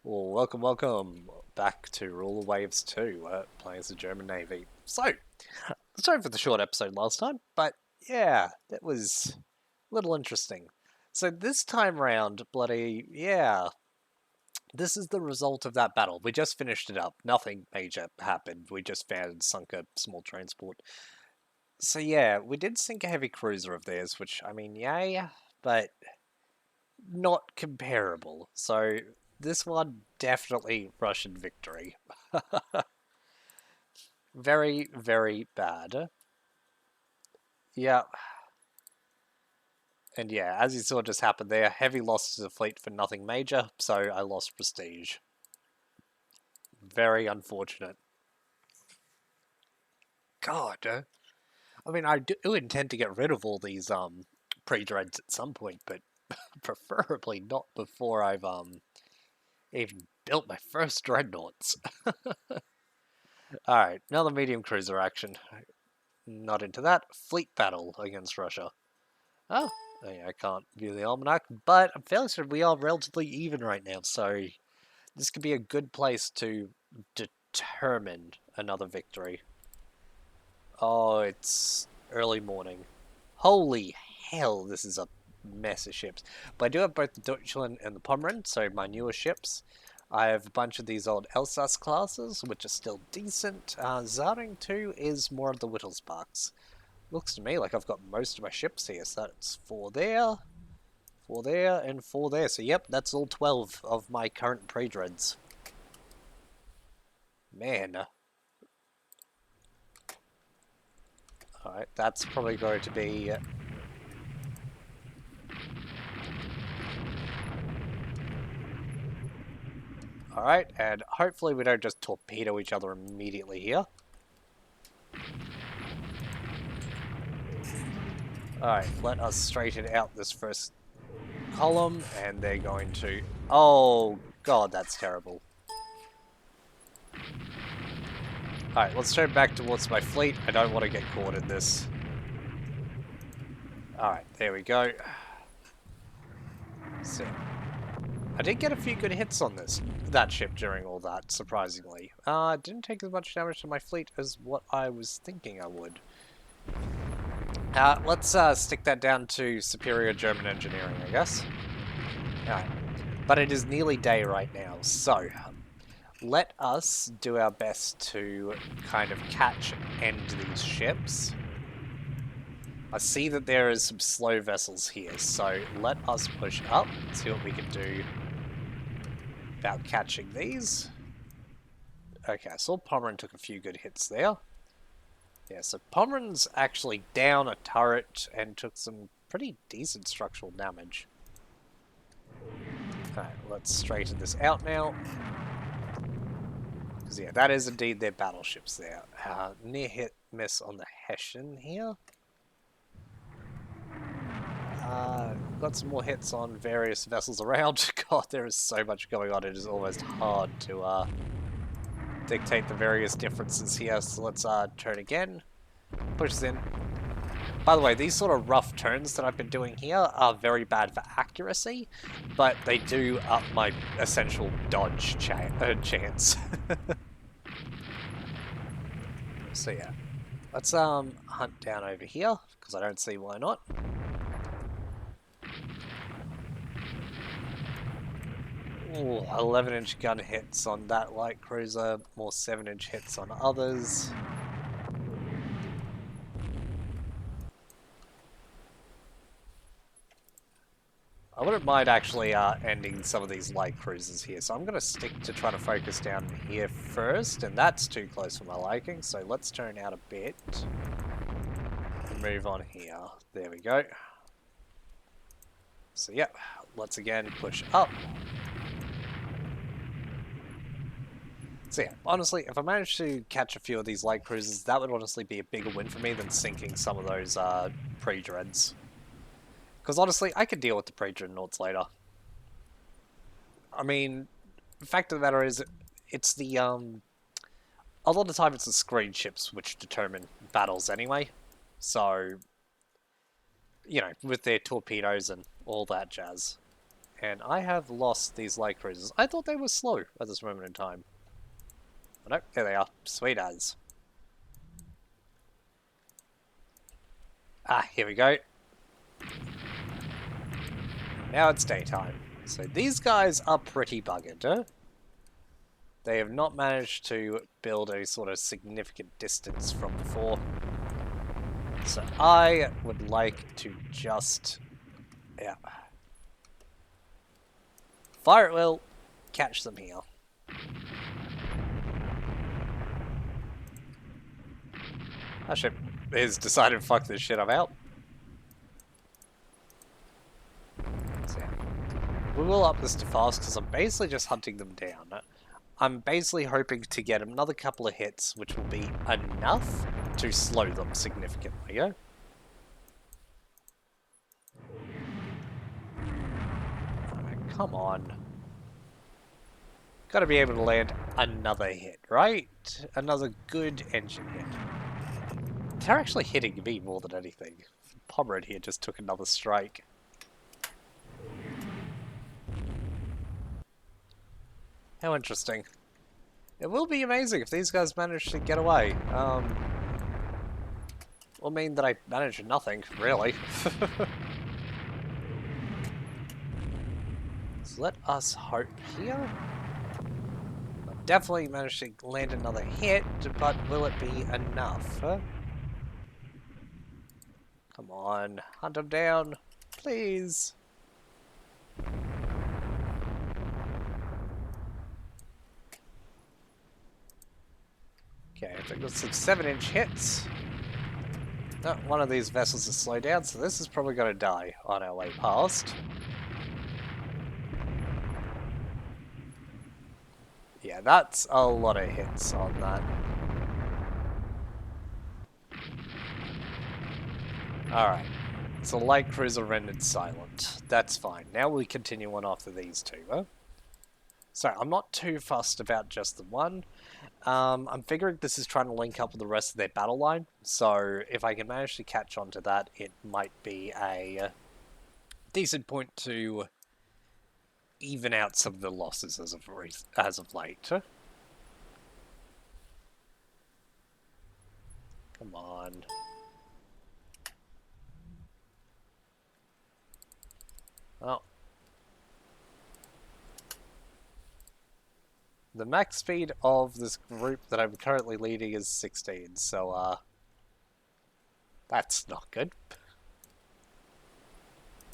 Well, welcome back to Ruler Waves 2, playing as the German Navy. Sorry for the short episode last time, but yeah, that was a little interesting. So this time round, this is the result of that battle. We just finished it up. Nothing major happened. We just found and sunk a small transport. So yeah, we did sink a heavy cruiser of theirs, which, I mean, yay, but not comparable. So this one, definitely Russian victory. Very, very bad. Yeah, and yeah, as you saw just happen there, heavy loss to the fleet for nothing major, so I lost prestige. Very unfortunate. God, I mean, I do intend to get rid of all these pre-dreads at some point, but preferably not before I've even built my first dreadnoughts. All right, another medium cruiser action. Not into that. Fleet battle against Russia. Oh, I can't view the almanac, but I'm fairly certain we are relatively even right now, so this could be a good place to determine another victory. Oh, it's early morning. Holy hell, this is a mess of ships. But I do have both the Deutschland and the Pommern, so my newer ships. I have a bunch of these old Elsass classes, which are still decent. Zaring 2 is more of the Wittelsbachs. Looks to me like I've got most of my ships here, so that's 4 there, 4 there, and 4 there. So yep, that's all 12 of my current pre-dreads. Man. Alright, that's probably going to be... Alright, and hopefully we don't just torpedo each other immediately here. Alright, let us straighten out this first column, and they're going to... Oh, God, that's terrible. Alright, let's turn back towards my fleet. I don't want to get caught in this. Alright, there we go. So, I did get a few good hits on that ship during all that, surprisingly. Didn't take as much damage to my fleet as what I was thinking I would. Let's stick that down to superior German engineering, I guess. Alright. But it is nearly day right now, so let us do our best to kind of catch and end these ships. I see that there is some slow vessels here, so let us push up, see what we can do about catching these. Okay, I saw Pommern took a few good hits there. Yeah, so Pommern's actually down a turret and took some pretty decent structural damage. Alright, let's straighten this out now. Because yeah, that is indeed their battleships there. Near hit miss on the Hessian here. Got some more hits on various vessels around. God, there is so much going on, it is almost hard to dictate the various differences here. So let's turn again. Push this in. By the way, these sort of rough turns that I've been doing here are very bad for accuracy, but they do up my essential dodge chance. So yeah, let's hunt down over here, because I don't see why not. Ooh, 11-inch gun hits on that light cruiser, more 7-inch hits on others. I wouldn't mind actually ending some of these light cruisers here, so I'm going to stick to trying to focus down here first, and that's too close for my liking, so let's turn out a bit and move on here. There we go. So yeah, let's again push up. So yeah, honestly, if I manage to catch a few of these light cruisers, that would honestly be a bigger win for me than sinking some of those pre-dreads. Because honestly, I could deal with the pre-dreadnoughts later. I mean, the fact of the matter is, it's the, a lot of the time it's the screen ships which determine battles anyway. So, you know, with their torpedoes and all that jazz. And I have lost these light cruisers. I thought they were slow at this moment in time. Oh, no, there they are. Sweet as. Ah, here we go. Now it's daytime. So these guys are pretty buggered, huh? They have not managed to build a sort of significant distance from before. So I would like to just... yeah. Fire at will. Catch them here. That ship has decided fuck this shit, I'm out. So yeah. We will up this to fast because I'm basically just hunting them down. I'm basically hoping to get another couple of hits, which will be enough to slow them significantly, yeah? Alright, come on. Gotta be able to land another hit, right? Another good engine hit. They're actually hitting me more than anything. Pomerad here just took another strike. How interesting. It will be amazing if these guys manage to get away. Will mean that I managed nothing, really. So let us hope here. I've definitely managed to land another hit, but will it be enough? Huh? Come on, hunt him down, please. Okay, I think that's some 7-inch hits. Oh, one of these vessels is slowed down, so this is probably going to die on our way past. Yeah, that's a lot of hits on that. Alright, so light cruiser rendered silent. That's fine. Now we continue on after these two, huh? So, I'm not too fussed about just the one. I'm figuring this is trying to link up with the rest of their battle line, so if I can manage to catch on to that, it might be a decent point to even out some of the losses as of late. Come on. Oh. The max speed of this group that I'm currently leading is 16, so, that's not good.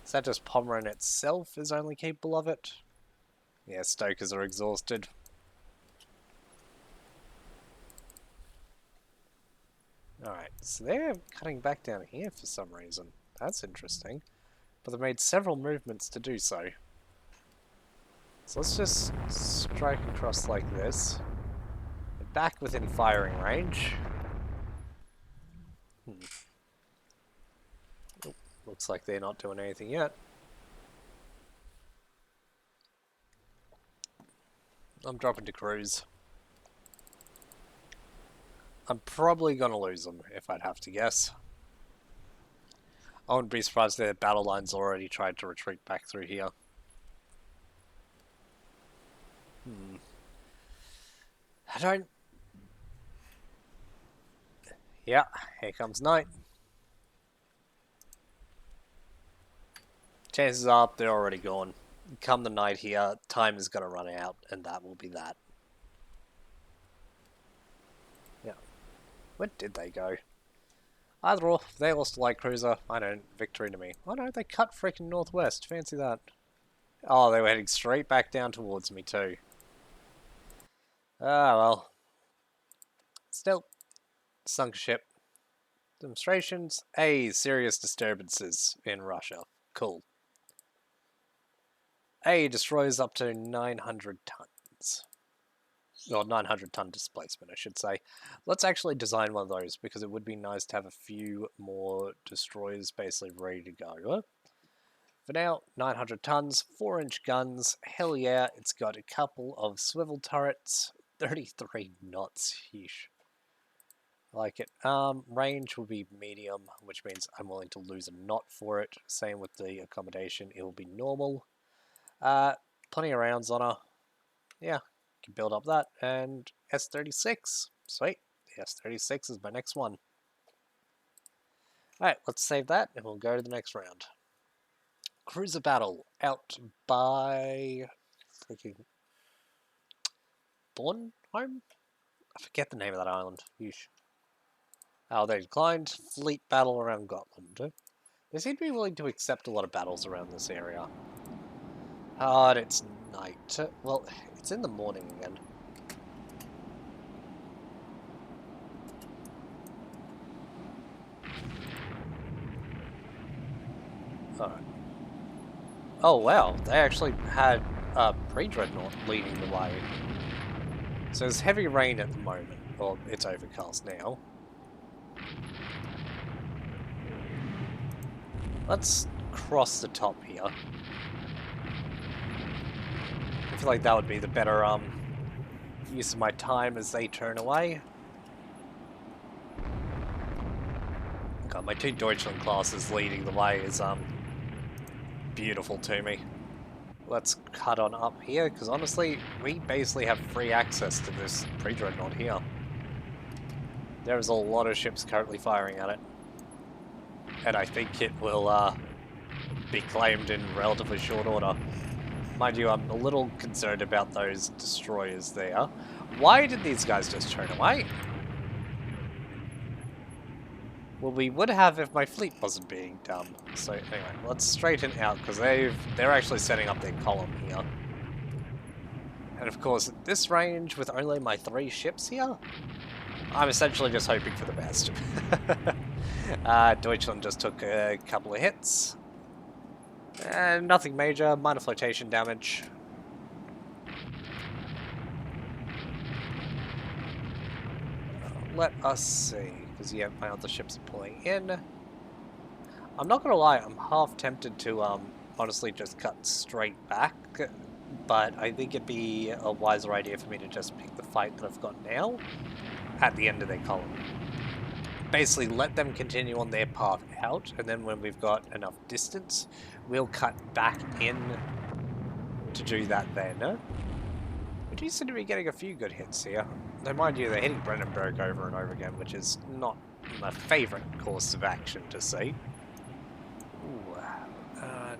Is that just Pomerad itself is only capable of it? Yeah, stokers are exhausted. Alright, so they're cutting back down here for some reason. That's interesting. But they made several movements to do so. So let's just strike across like this. They're back within firing range. Oh, looks like they're not doing anything yet. I'm dropping to cruise. I'm probably going to lose them, if I'd have to guess. I wouldn't be surprised if their battle lines already tried to retreat back through here. I don't... Yeah, here comes night. Chances are they're already gone. Come the night here, time is going to run out, and that will be that. Yeah. Where did they go? Either or, they lost a light cruiser. I don't. Victory to me. Oh no, they cut freaking northwest. Fancy that. Oh, they were heading straight back down towards me too. Ah, well. Still, sunk ship. Demonstrations. A, serious disturbances in Russia. Cool. A, destroys up to 900 tons. Or 900 ton displacement, I should say. Let's actually design one of those, because it would be nice to have a few more destroyers basically ready to go. For now, 900 tons, 4-inch guns, hell yeah, it's got a couple of swivel turrets, 33 knots, yeesh. I like it. Range will be medium, which means I'm willing to lose a knot for it. Same with the accommodation, it will be normal. Uh, Plenty of rounds on her. Yeah, can build up that. And S-36. Sweet. The S-36 is my next one. Alright, let's save that and we'll go to the next round. Cruiser battle out by freaking Bornholm? I forget the name of that island. Yeesh. Oh, they declined. Fleet battle around Gotland. They seem to be willing to accept a lot of battles around this area. Hard, it's night. Well, it's in the morning again. Alright. Oh wow, they actually had a pre-dreadnought leading the way. So there's heavy rain at the moment. Well, it's overcast now. Let's cross the top here. I feel like that would be the better use of my time as they turn away. God, my two Deutschland classes leading the way is beautiful to me. Let's cut on up here, because honestly, we basically have free access to this pre-dreadnought here. There's a lot of ships currently firing at it. And I think it will be claimed in relatively short order. Mind you, I'm a little concerned about those destroyers there. Why did these guys just turn away? Well, we would have if my fleet wasn't being dumb. So anyway, let's straighten out, because they're actually setting up their column here. And of course, at this range, with only my 3 ships here, I'm essentially just hoping for the best. Deutschland just took a couple of hits. And nothing major, minor flotation damage. Let us see, because yeah, my other ships are pulling in. I'm not gonna lie, I'm half tempted to honestly just cut straight back, but I think it'd be a wiser idea for me to just pick the fight that I've got now at the end of their column. Basically, let them continue on their path out, and then when we've got enough distance, we'll cut back in to do that then. We do seem to be getting a few good hits here. Though mind you, they're hitting Brandenburg over and over again, which is not my favourite course of action to see. Ooh,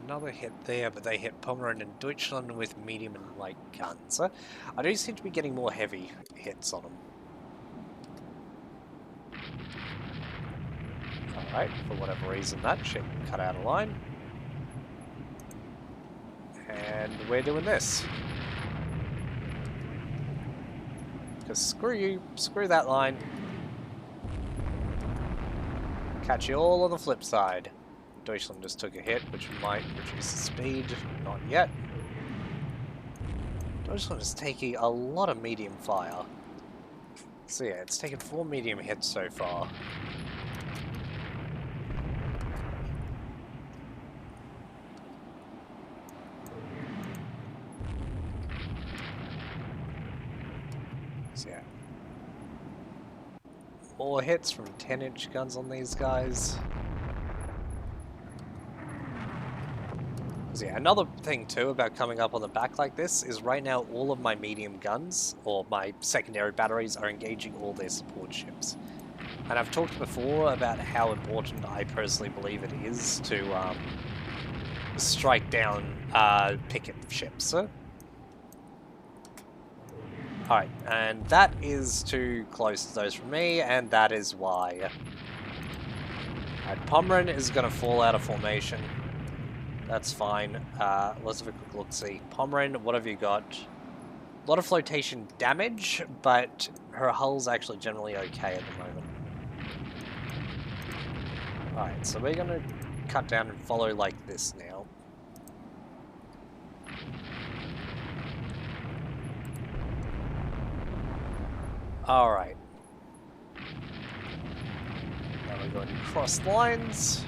another hit there, but they hit Pommern and Deutschland with medium and light guns. I do seem to be getting more heavy hits on them. Alright, for whatever reason that ship cut out of line. And we're doing this. Because screw you, screw that line. Catch you all on the flip side. Deutschland just took a hit, which might reduce the speed. Not yet. Deutschland is taking a lot of medium fire. So yeah, it's taken 4 medium hits so far. So yeah. More hits from 10-inch guns on these guys. So yeah, another thing too about coming up on the back like this is right now all of my medium guns, or my secondary batteries, are engaging all their support ships. And I've talked before about how important I personally believe it is to strike down picket ships. Alright, and that is too close to those for me, and that is why. Pommern is going to fall out of formation. That's fine. Let's have a quick look-see. Pommern, what have you got? A lot of flotation damage, but her hull's actually generally okay at the moment. Alright, so we're going to cut down and follow like this now. Alright. Now we're going to cross lines.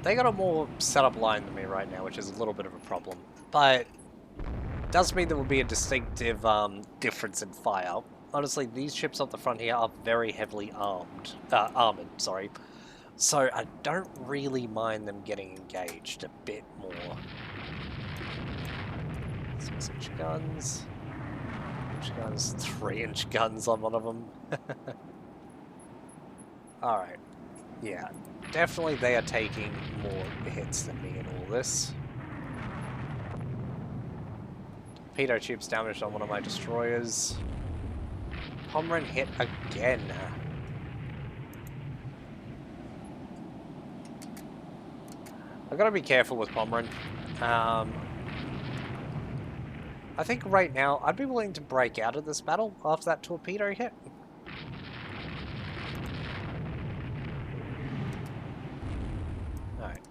They got a more set up line than me right now, which is a little bit of a problem. But it does mean there will be a distinctive difference in fire. Honestly, these ships up the front here are very heavily armored, sorry. So I don't really mind them getting engaged a bit more. 6-inch guns. 6-inch guns, 3-inch guns on one of them. Alright. Yeah. Definitely they are taking more hits than me in all this. Torpedo tubes damaged on one of my destroyers. Pomeran hit again. I've got to be careful with Pomeran. I think right now I'd be willing to break out of this battle after that torpedo hit. Alright.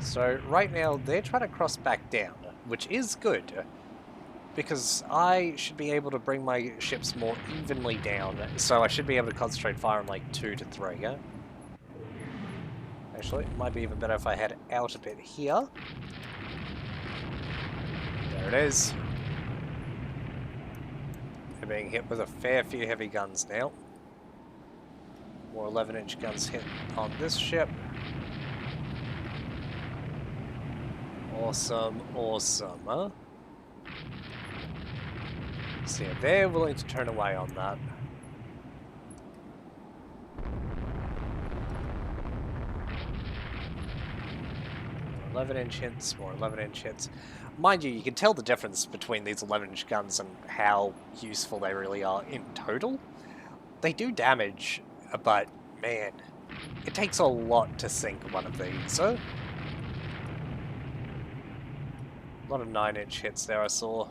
So right now they're trying to cross back down, which is good. Because I should be able to bring my ships more evenly down, so I should be able to concentrate fire on like 2 to 3, yeah? Actually, it might be even better if I head out a bit here. There it is. They're being hit with a fair few heavy guns now. More 11-inch guns hit on this ship. Awesome, awesome, huh? So yeah, they're willing to turn away on that. 11-inch hits, more 11-inch hits. Mind you, you can tell the difference between these 11-inch guns and how useful they really are in total. They do damage, but man, it takes a lot to sink one of these. A lot of 9-inch hits there I saw.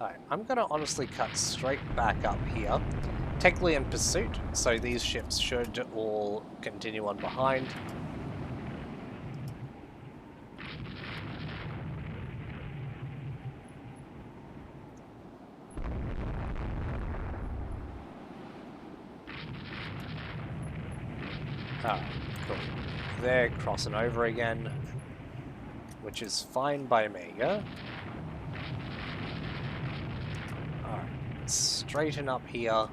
Alright, I'm going to honestly cut straight back up here. Technically in pursuit, so these ships should all continue on behind. Alright, cool. They're crossing over again, which is fine by me, yeah? Alright, straighten up here.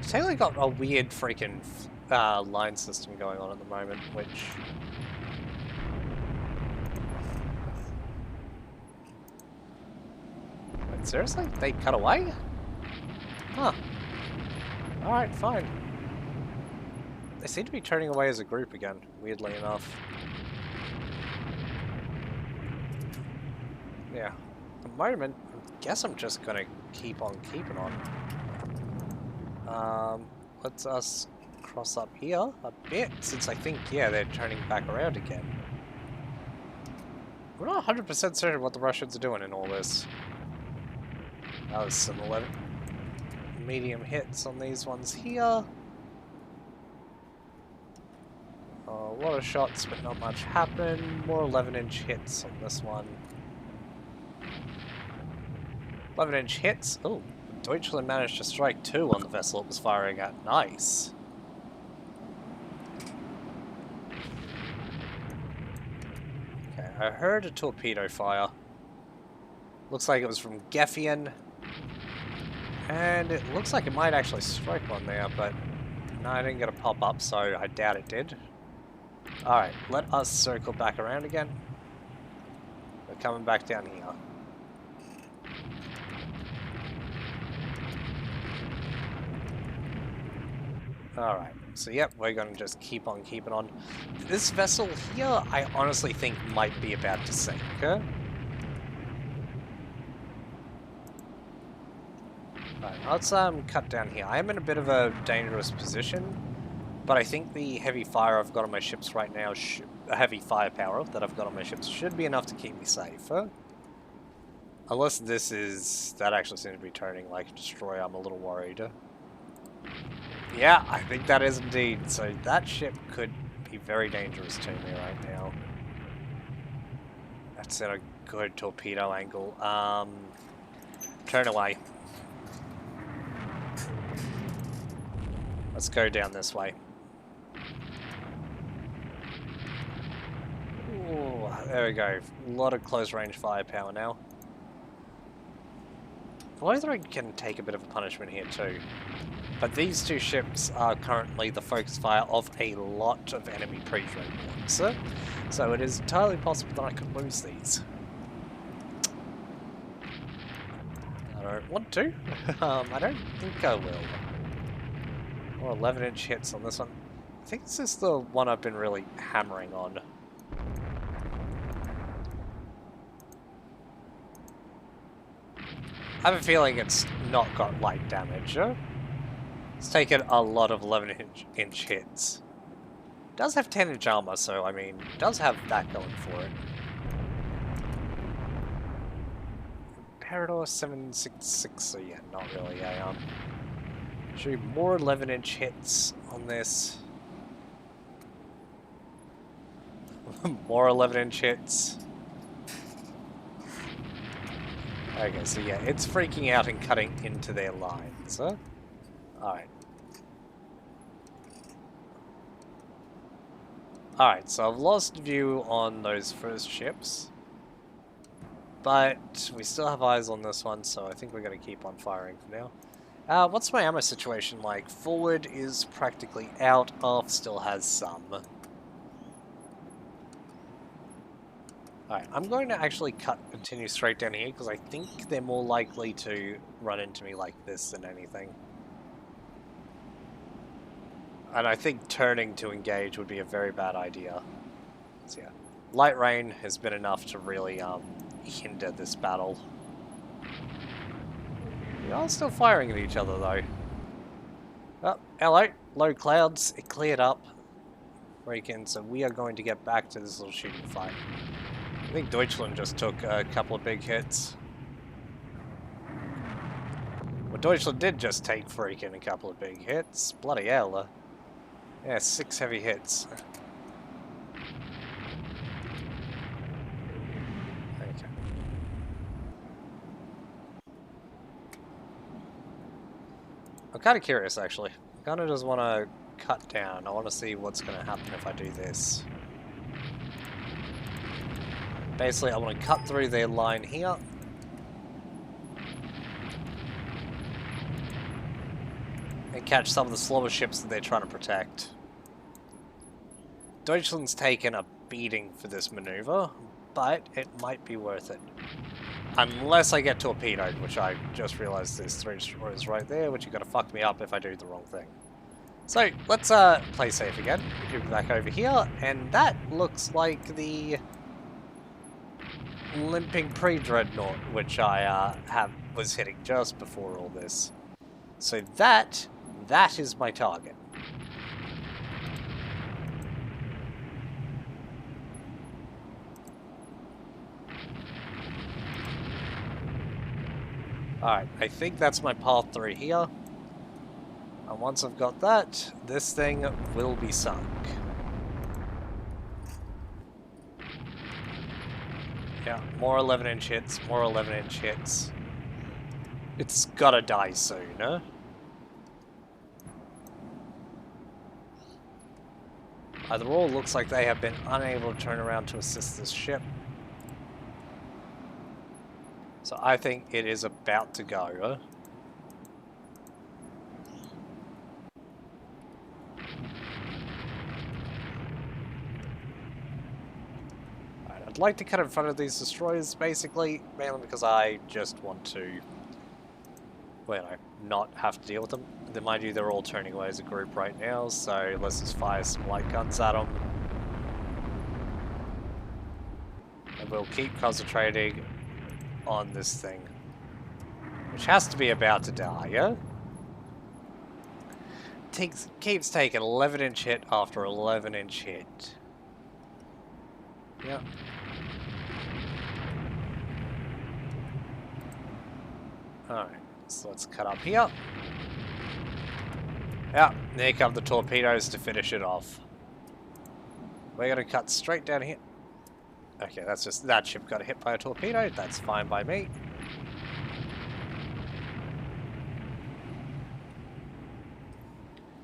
Taylor got a weird freaking line system going on at the moment, which... Wait, seriously? They cut away? Huh. Alright, fine. They seem to be turning away as a group again, weirdly enough. Yeah. At the moment, I guess I'm just gonna keep on keeping on. Let's us cross up here a bit, since I think, yeah, they're turning back around again. We're not 100% certain what the Russians are doing in all this. That was some 11 medium hits on these ones here. A lot of shots, but not much happened. More 11-inch hits on this one. 11-inch hits. Oh. Deutschland managed to strike 2 on the vessel it was firing at. Nice. Okay, I heard a torpedo fire. Looks like it was from Geffian. And it looks like it might actually strike one there, but no, I didn't get a pop-up, so I doubt it did. Alright, let us circle back around again. We're coming back down here. Alright, so yep, we're going to just keep on keeping on. This vessel here, I honestly think might be about to sink. Right, let's cut down here. I am in a bit of a dangerous position, but I think the heavy fire I've got on my ships right now, heavy firepower that I've got on my ships, should be enough to keep me safe. Unless this is... that actually seems to be turning like a destroyer, I'm a little worried. Yeah, I think that is indeed. So that ship could be very dangerous to me right now. That's at a good torpedo angle. Turn away. Let's go down this way. Ooh, there we go. A lot of close range firepower now. Lothering can take a bit of a punishment here too. But these two ships are currently the focus fire of a lot of enemy pre-drone bombs. So it is entirely possible that I could lose these. I don't want to. I don't think I will. Or 11-inch hits on this one. I think this is the one I've been really hammering on. I have a feeling it's not got light damage. It's taken a lot of 11-inch hits. It does have 10-inch armor, so I mean, it does have that going for it. Parador 766, so yeah, not really a should be more 11-inch hits on this. More 11-inch hits. Okay, so yeah, it's freaking out and cutting into their lines. Alright. Alright, so I've lost view on those first ships. But we still have eyes on this one, so I think we're going to keep on firing for now. What's my ammo situation like? Forward is practically out, aft still has some. Alright, I'm going to actually continue straight down here, because I think they're more likely to run into me like this than anything. And I think turning to engage would be a very bad idea. So yeah, light rain has been enough to really hinder this battle. We are still firing at each other though. Oh, hello, low clouds, it cleared up. Break-in, so we are going to get back to this little shooting fight. I think Deutschland just took a couple of big hits. Well, Deutschland did just take freaking a couple of big hits. Bloody hell. Yeah, 6 heavy hits. Okay. I'm kind of curious, actually. I kind of just want to cut down. I want to see what's going to happen if I do this. Basically, I want to cut through their line here. And catch some of the slower ships that they're trying to protect. Deutschland's taken a beating for this maneuver, but it might be worth it. Unless I get torpedoed, which I just realized there's 3 destroyers right there, which are going to fuck me up if I do the wrong thing. So, let's play safe again. Move back over here, and that looks like the limping pre-dreadnought, which I was hitting just before all this. So that is my target. Alright, I think that's my path through here. And once I've got that, this thing will be sunk. Yeah, more 11-inch hits, more 11-inch hits. It's gotta die soon, huh? Either or, looks like they have been unable to turn around to assist this ship. So I think it is about to go, huh? I'd like to cut in front of these destroyers, basically, mainly because I just want to, well, not have to deal with them. Then, mind you, they're all turning away as a group right now, so let's just fire some light guns at them. And we'll keep concentrating on this thing, which has to be about to die, yeah? Keeps taking 11-inch hit after 11-inch hit. Yep. Alright, so let's cut up here. Yeah, there come the torpedoes to finish it off. We're gonna cut straight down here. Okay, that's just that ship got hit by a torpedo. That's fine by me.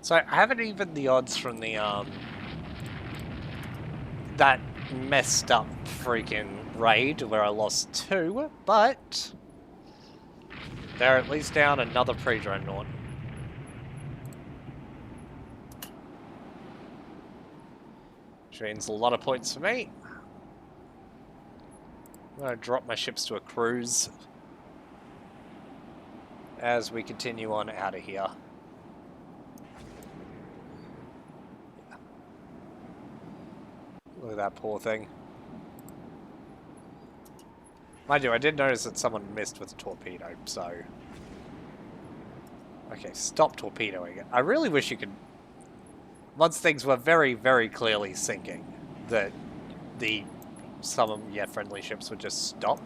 So I haven't even the odds from the that messed up freaking raid where I lost 2, but They're at least down another pre-dreadnought. Which means a lot of points for me. I'm going to drop my ships to a cruise as we continue on out of here. Look at that poor thing. Mind you, I did notice that someone missed with a torpedo, so... Okay, stop torpedoing it. I really wish you could... Once things were very, very clearly sinking, that some of your friendly ships would just stop.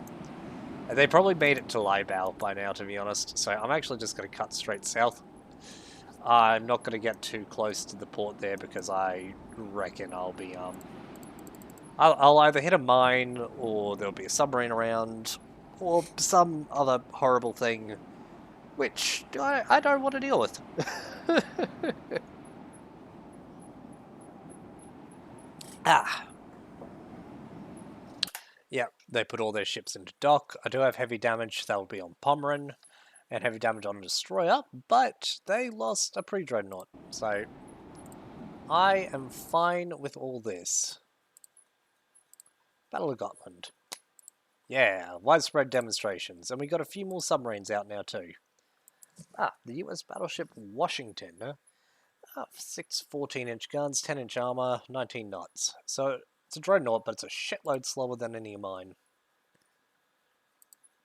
And they probably made it to Libau by now, to be honest, so I'm actually just going to cut straight south. I'm not going to get too close to the port there because I reckon I'll be... I'll either hit a mine, or there'll be a submarine around, or some other horrible thing, which I don't want to deal with. Yeah, they put all their ships into dock. I do have heavy damage, that will be on Pomeran, and heavy damage on a destroyer, but they lost a pre-dreadnought, so I am fine with all this. Battle of Gotland. Yeah, widespread demonstrations, and we got a few more submarines out now too. The US battleship Washington. 6 14-inch guns, 10-inch armor, 19 knots. So it's a dreadnought, but it's a shitload slower than any of mine.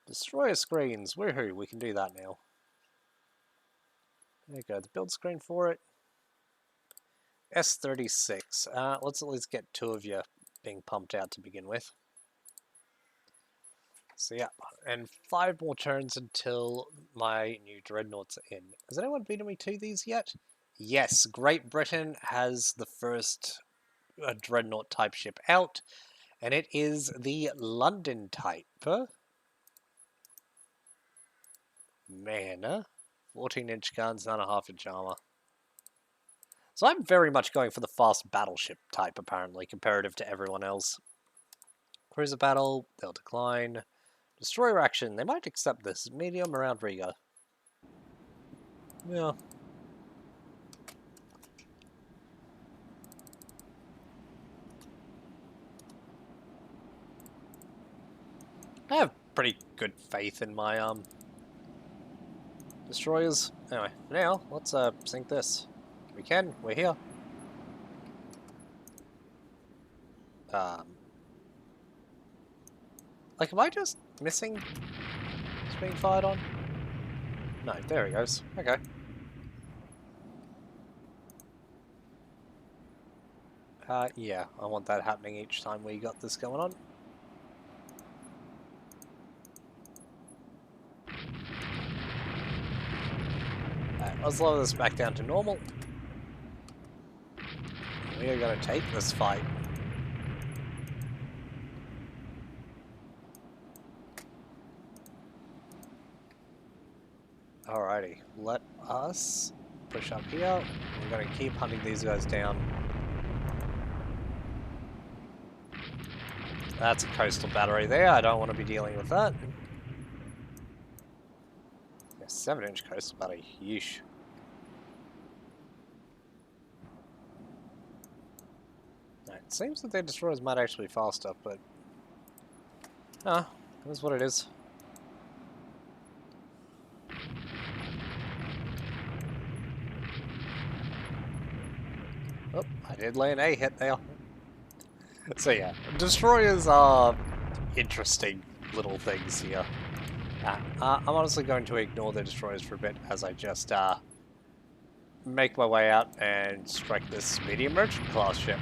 Destroyer screens, woohoo, we can do that now. There you go, the build screen for it. S-36. Let's at least get 2 of you being pumped out to begin with. So yeah, and 5 more turns until my new dreadnoughts are in. Has anyone beaten me to these yet? Yes, Great Britain has the first dreadnought type ship out, and it is the London type. Man, 14-inch guns, 9.5-inch armor. So I'm very much going for the fast battleship type, apparently, comparative to everyone else. Cruiser battle, they'll decline. Destroyer action, they might accept this. Medium around Riga. Yeah. I have pretty good faith in my destroyers. Anyway, for now, let's sink this. We can, we're here. Like, am I just missing? It's being fired on? No, there he goes. Okay. Yeah, I want that happening each time we got this going on. Alright, let's lower this back down to normal. We are going to take this fight. Alrighty, let us push up here. We're going to keep hunting these guys down. That's a coastal battery there, I don't want to be dealing with that. Yeah, 7-inch coastal battery, yeesh. It seems that their destroyers might actually be faster, but... that's what it is. Oh, I did lay an A hit there. So yeah, destroyers are interesting little things here. I'm honestly going to ignore the destroyers for a bit as I just make my way out and strike this medium merchant class ship.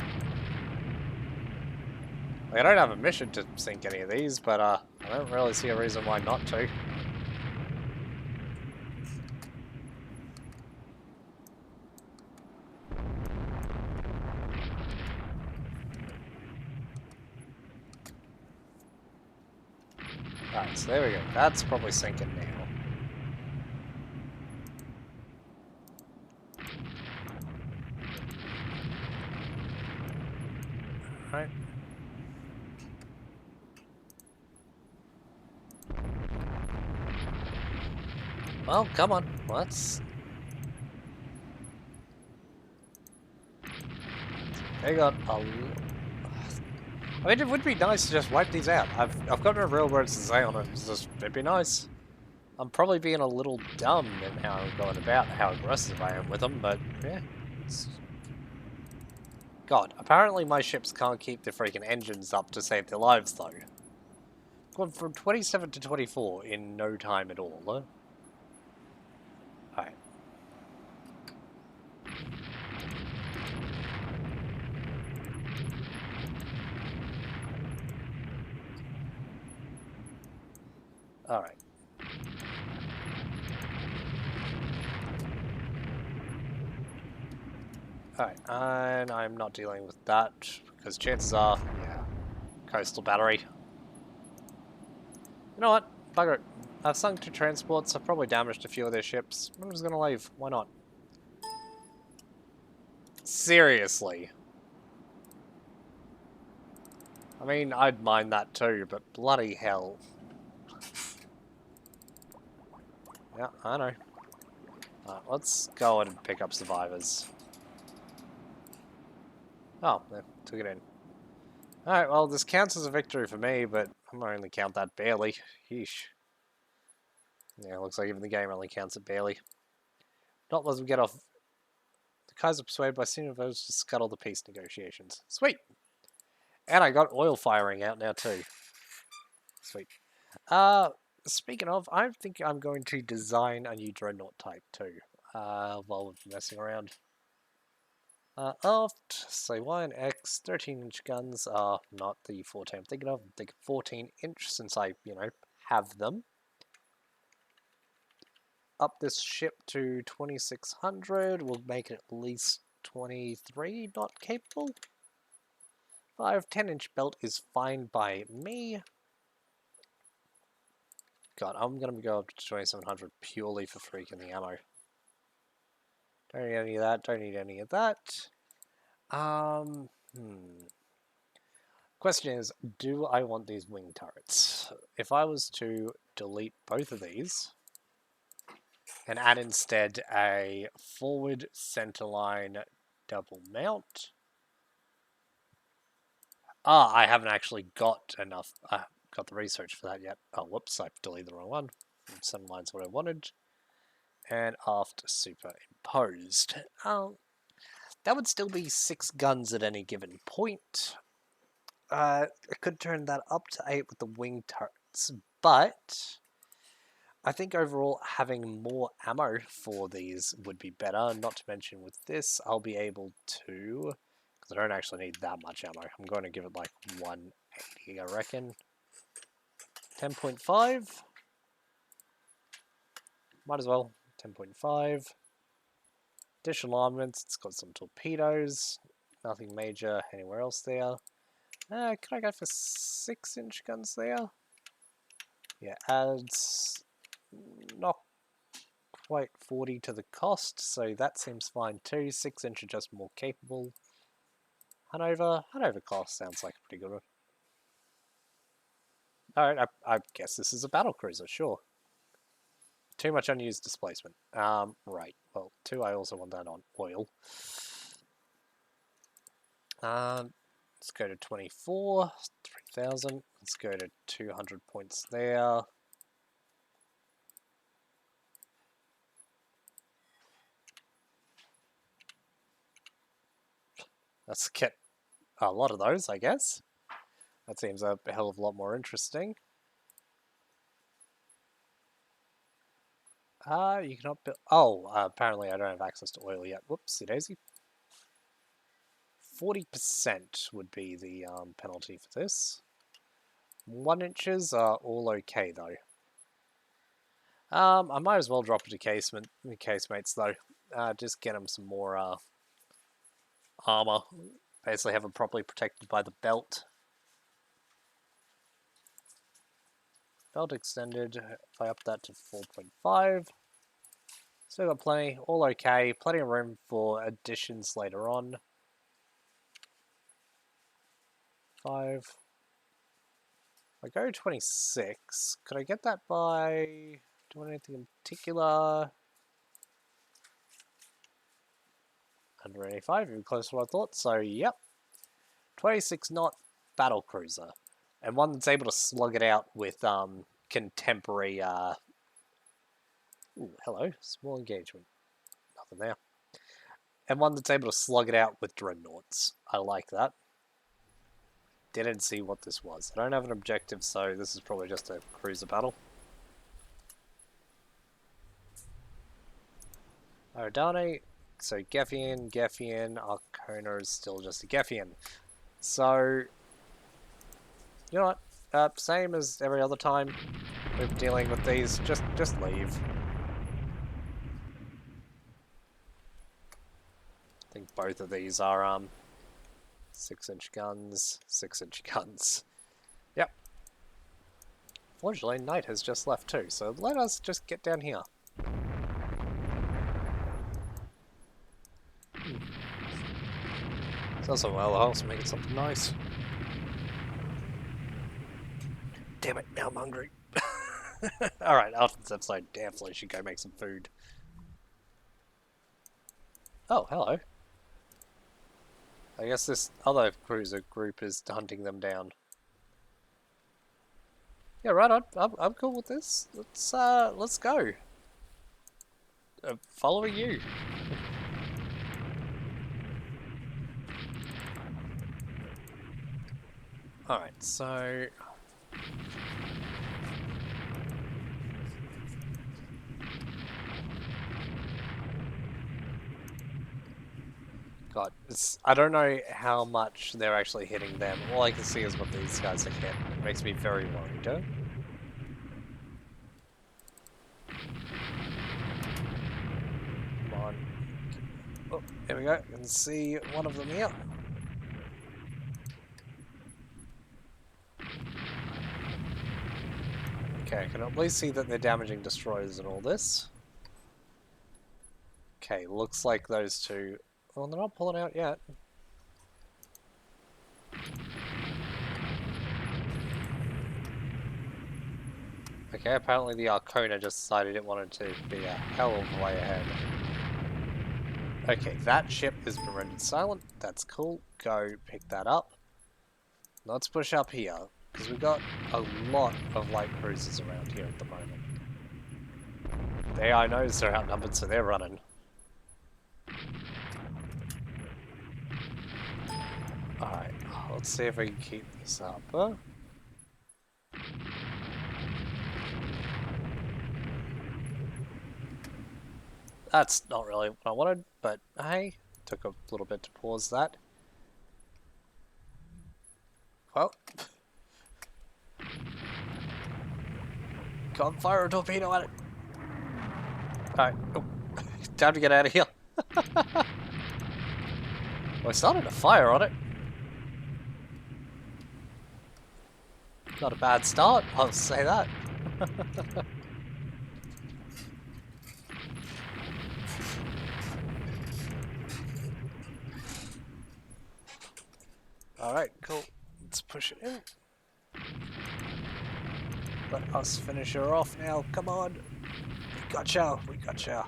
Like, I don't have a mission to sink any of these, but I don't really see a reason why not to. Alright, so there we go. That's probably sinking now. Alright. Well, come on, let's... They got a... I mean, it would be nice to just wipe these out. I've got no real words to say on it. It's just, it'd be nice. I'm probably being a little dumb in how I'm going about how aggressive I am with them, but yeah. God, apparently my ships can't keep their freaking engines up to save their lives, though. Gone from 27 to 24 in no time at all, huh? Alright. Alright. Alright, and I'm not dealing with that, because chances are, yeah, coastal battery. You know what? Bugger it. I've sunk two transports, I've probably damaged a few of their ships. I'm just gonna leave. Why not? Seriously. I mean, I'd mind that too, but bloody hell. Yeah, I know. Let's go and pick up survivors. Oh, yeah, took it in. Alright, well, this counts as a victory for me, but I'm gonna only count that barely. Yeesh. Yeah, looks like even the game only counts it barely. Not let them get off. The Kaiser persuaded by senior voters to scuttle the peace negotiations. Sweet! And I got oil firing out now too. Sweet. Uh, Speaking of, I think I'm going to design a new dreadnought type too. While we're messing around. Aft, say Y and X, 13-inch guns are not the 14 I'm thinking of. I'm thinking 14-inch since I, have them. Up this ship to 2600, we'll make it at least 23 not capable. 10-inch belt is fine by me. God, I'm gonna go up to 2700 purely for freaking the ammo. Don't need any of that, don't need any of that. Question is, do I want these wing turrets? If I was to delete both of these and add instead a forward centerline double mount. I haven't actually got enough, got the research for that yet. Oh, whoops, I deleted the wrong one. Centerline's what I wanted. And aft superimposed. That would still be 6 guns at any given point. I could turn that up to 8 with the wing turrets, but I think overall having more ammo for these would be better. Not to mention with this, I'll be able to, because I don't actually need that much ammo. I'm going to give it like 180, I reckon. 10.5. Might as well. 10.5. Additional armaments. It's got some torpedoes. Nothing major anywhere else there. Can I go for 6-inch guns there? Yeah, adds not quite 40 to the cost, so that seems fine too. 6-inch are just more capable. Hanover class sounds like a pretty good one. Alright, I guess this is a battle cruiser, sure. Too much unused displacement. Right. Well, 2, I also want that on oil. Let's go to 24, 3000. Let's go to 200 points there. Let's get a lot of those, I guess. That seems a hell of a lot more interesting. You cannot build... Oh, apparently I don't have access to oil yet. Whoopsie daisy. 40% would be the penalty for this. 1 inches are all okay, though. I might as well drop it to casemates, though. Just get them some more armor. Basically have them properly protected by the belt. Belt extended. If I up that to 4.5. Still got plenty. All okay. Plenty of room for additions later on. 5. If I go 26, could I get that by... doing anything in particular? 185, even closer to what I thought. So, yep. 26 knot battle cruiser. And one that's able to slug it out with contemporary... Ooh, hello. Small engagement. Nothing there. And one that's able to slug it out with dreadnoughts. I like that. Didn't see what this was. I don't have an objective, so this is probably just a cruiser battle. Aerodane, so Geffian, Arcona is still just a Geffian. So, you know what? Same as every other time we're dealing with these. Just leave. I think both of these are 6-inch guns, 6-inch guns. Yep. Fortunately, Knight has just left too, so let us just get down here. It's also well the house making something nice. Damn it, now I'm hungry. Alright, after this episode, definitely should go make some food. Oh, hello. I guess this other cruiser group is hunting them down. Yeah, right on. I'm cool with this. Let's go. Following you. Alright, so... God, I don't know how much they're actually hitting them. All I can see is what these guys are hitting. It makes me very worried, huh? Come on. Oh, there we go. You can see one of them here. Okay, I can at least see that they're damaging destroyers and all this. Okay, looks like those two... Well, they're not pulling out yet. Okay, apparently the Arcona just decided it wanted to be a hell of a way ahead. Okay, that ship has been rendered silent. That's cool. Go pick that up. Let's push up here, because we've got a lot of light cruisers around here at the moment. They, I notice they're outnumbered, so they're running. Alright, let's see if we can keep this up. Huh? That's not really what I wanted, but hey, took a little bit to pause that. Well, can't fire a torpedo at it. Alright, oh, time to get out of here. We're starting to fire on it. Not a bad start, I'll say that. Alright, cool. Let's push it in. Let us finish her off now. Come on. We gotcha. We gotcha.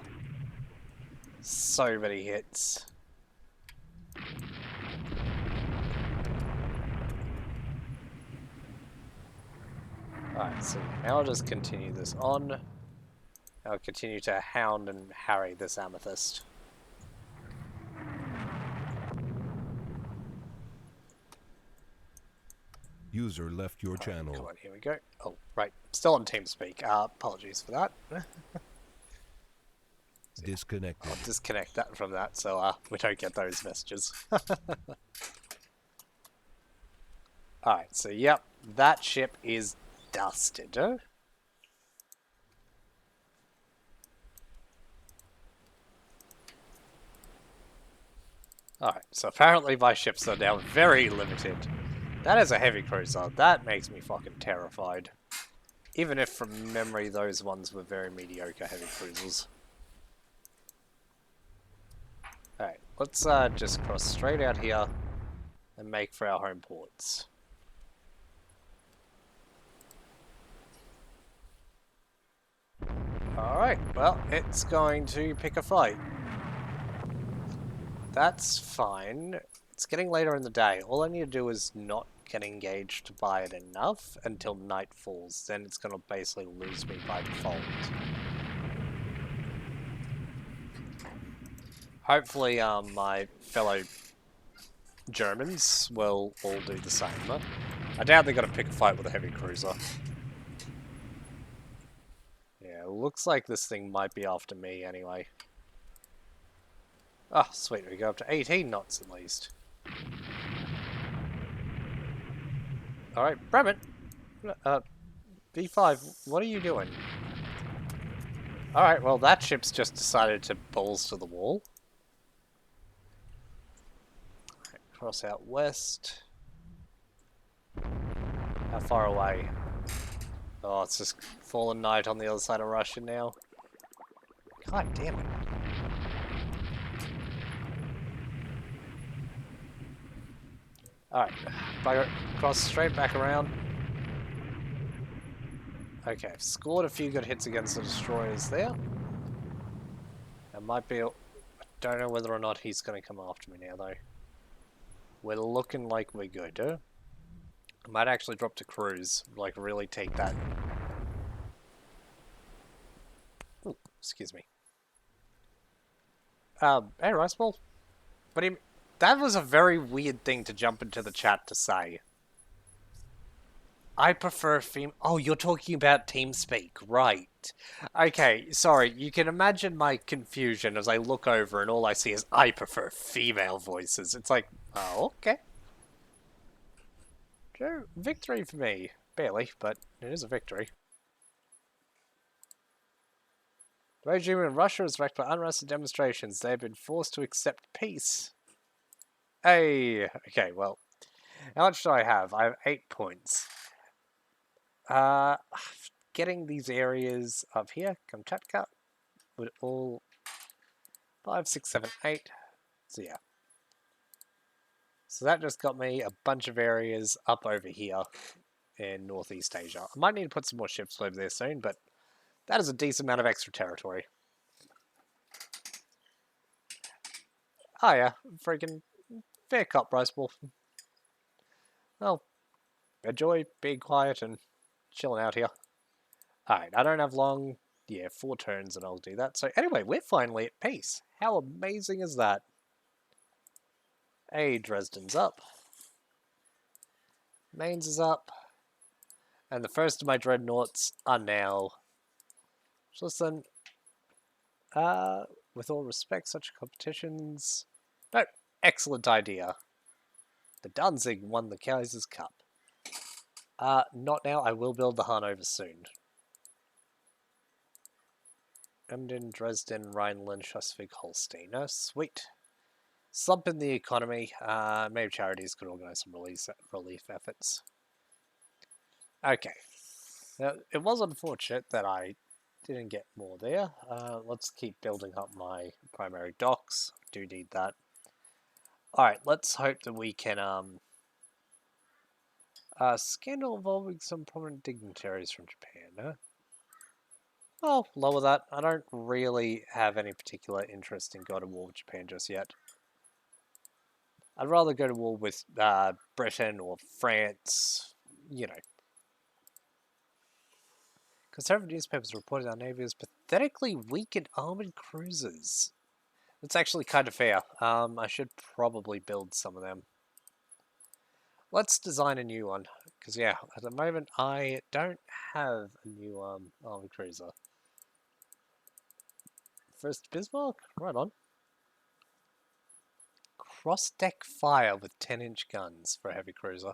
So many hits. Alright, so now I'll just continue this on. I'll continue to hound and harry this amethyst. User left your channel. Come on, here we go. Oh, right. Still on TeamSpeak. Apologies for that. Disconnected. I'll disconnect that from that so we don't get those messages. Alright, so yep, that ship is dusted. Huh? Alright, so apparently my ships are now very limited. That is a heavy cruiser. That makes me fucking terrified. Even if from memory those ones were very mediocre heavy cruisers. Alright, let's just cross straight out here and make for our home ports. Alright, well, it's going to pick a fight. That's fine. It's getting later in the day. All I need to do is not get engaged by it enough until night falls. Then it's going to basically lose me by default. Hopefully, my fellow Germans will all do the same. I doubt they're going to pick a fight with a heavy cruiser. Yeah, looks like this thing might be after me anyway. Oh, sweet, we go up to 18 knots at least. Alright, Bremen! V5, what are you doing? Alright, well that ship's just decided to balls to the wall. Right, cross out west. How far away? Oh, it's just fallen night on the other side of Russia now. God damn it. Alright, cross straight back around. Okay, I've scored a few good hits against the destroyers there. That might be... I don't know whether or not he's going to come after me now, though. We're looking like we're good. I might actually drop to cruise, like really take that. Ooh, excuse me. Hey, Riceball. But that was a very weird thing to jump into the chat to say. I prefer female. Oh, you're talking about TeamSpeak, right? Okay, sorry. You can imagine my confusion as I look over and all I see is I prefer female voices. It's like, oh, okay. Sure, victory for me. Barely, but it is a victory. The regime in Russia is wrecked by unrest and demonstrations. They have been forced to accept peace. Hey, okay, well, how much do I have? I have 8 points. Getting these areas up here, Kamchatka, would all 5, 6, 7, 8. So yeah. So that just got me a bunch of areas up over here in Northeast Asia. I might need to put some more ships over there soon, but that is a decent amount of extra territory. Oh yeah, freaking fair cop, Rice Wolf. Well, enjoy being quiet and chilling out here. Alright, I don't have long. Yeah, 4 turns and I'll do that. So anyway, we're finally at peace. How amazing is that? Hey, Dresden's up. Mainz is up. And the first of my dreadnoughts are now... Listen, with all respect, such competitions... No, excellent idea. The Danzig won the Kaiser's Cup. Not now. I will build the Hanover soon. Emden, Dresden, Rhineland, Schleswig-Holstein. Oh, sweet. Slump in the economy. Maybe charities could organise some relief efforts. Okay. Now, it was unfortunate that I didn't get more there. Let's keep building up my primary docks. Do need that. Alright, let's hope that we can, scandal involving some prominent dignitaries from Japan, huh? I'll lower that. I don't really have any particular interest in going to war with Japan just yet. I'd rather go to war with Britain or France, you know. Conservative newspapers reported our Navy is pathetically weak in armoured cruisers. That's actually kind of fair. I should probably build some of them. Let's design a new one. Because, yeah, at the moment I don't have a new armoured cruiser. First Bismarck? Right on. Cross-deck fire with 10-inch guns for a heavy cruiser.